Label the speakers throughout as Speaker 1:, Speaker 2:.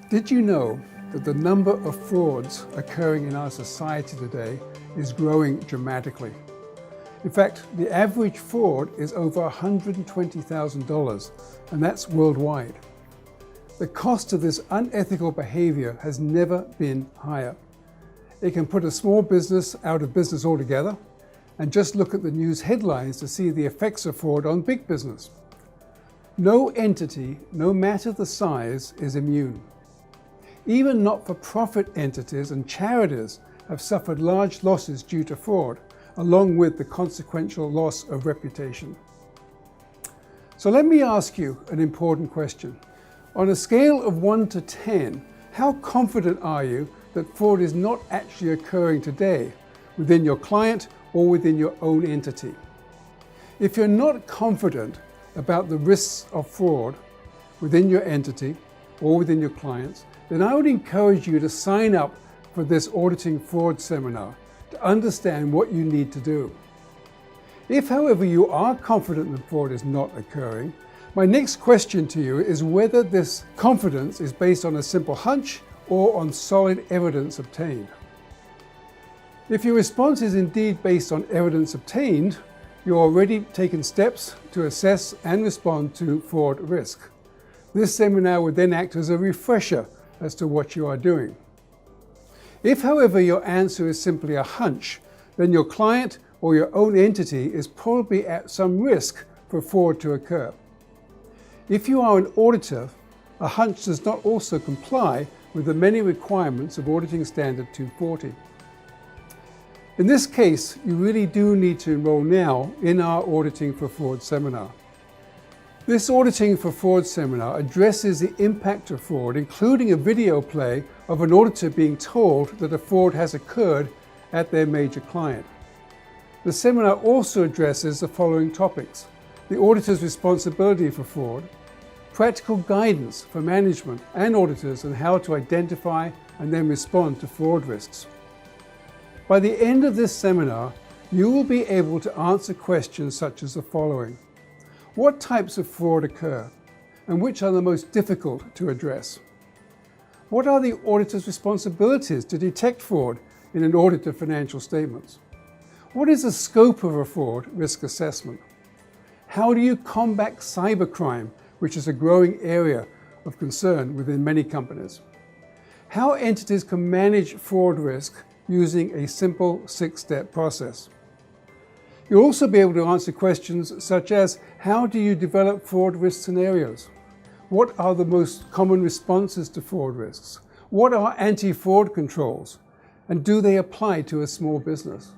Speaker 1: Did you know that the number of frauds occurring in our society today is growing dramatically? In fact, the average fraud is over $120,000, and that's worldwide. The cost of this unethical behavior has never been higher. It can put a small business out of business altogether, and just look at the news headlines to see the effects of fraud on big business. No entity, no matter the size, is immune. Even not-for-profit entities and charities have suffered large losses due to fraud, along with the consequential loss of reputation. So let me ask you an important question. On a scale of 1 to 10, how confident are you that fraud is not actually occurring today within your client or within your own entity? If you're not confident about the risks of fraud within your entity or within your clients, then I would encourage you to sign up for this Auditing Fraud seminar to understand what you need to do. If, however, you are confident that fraud is not occurring, my next question to you is whether this confidence is based on a simple hunch or on solid evidence obtained. If your response is indeed based on evidence obtained, you're already taken steps to assess and respond to fraud risk. This seminar would then act as a refresher as to what you are doing. If, however, your answer is simply a hunch, then your client or your own entity is probably at some risk for fraud to occur. If you are an auditor, a hunch does not also comply with the many requirements of Auditing Standard 240. In this case, you really do need to enroll now in our Auditing for Fraud seminar. This Auditing for Fraud seminar addresses the impact of fraud, including a video play of an auditor being told that a fraud has occurred at their major client. The seminar also addresses the following topics: the auditor's responsibility for fraud, practical guidance for management and auditors on how to identify and then respond to fraud risks. By the end of this seminar, you will be able to answer questions such as the following: what types of fraud occur, and which are the most difficult to address? What are the auditor's responsibilities to detect fraud in an audit of financial statements? What is the scope of a fraud risk assessment? How do you combat cybercrime, which is a growing area of concern within many companies? How entities can manage fraud risk using a simple 6-step process. You'll also be able to answer questions such as, how do you develop fraud risk scenarios? What are the most common responses to fraud risks? What are anti-fraud controls? And do they apply to a small business?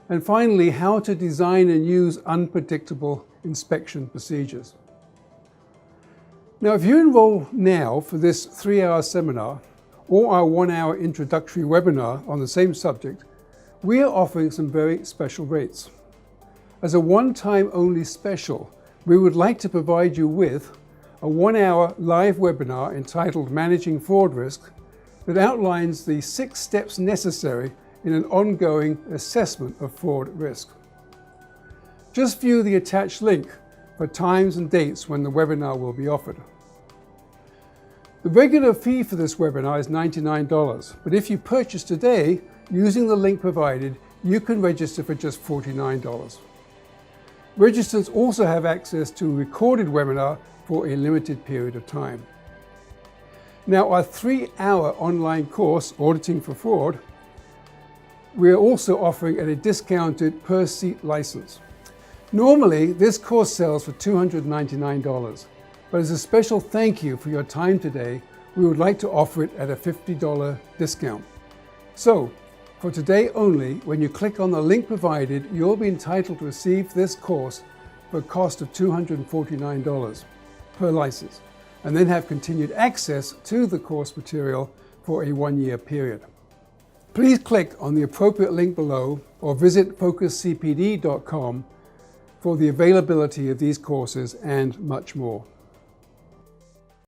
Speaker 1: And finally, how to design and use unpredictable inspection procedures. Now, if you enroll now for this 3-hour seminar or our 1-hour introductory webinar on the same subject, we are offering some very special rates. As a one-time only special, we would like to provide you with a 1-hour live webinar entitled Managing Fraud Risk that outlines the 6 steps necessary in an ongoing assessment of fraud risk. Just view the attached link for times and dates when the webinar will be offered. The regular fee for this webinar is $99, but if you purchase today using the link provided, you can register for just $49. Registrants also have access to a recorded webinar for a limited period of time. Now, our 3-hour online course, Auditing for Fraud, we are also offering at a discounted per-seat license. Normally, this course sells for $299, but as a special thank you for your time today, we would like to offer it at a $50 discount. So, for today only, when you click on the link provided, you'll be entitled to receive this course for a cost of $249 per license, and then have continued access to the course material for a 1-year period. Please click on the appropriate link below or visit FocusCPD.com for the availability of these courses and much more.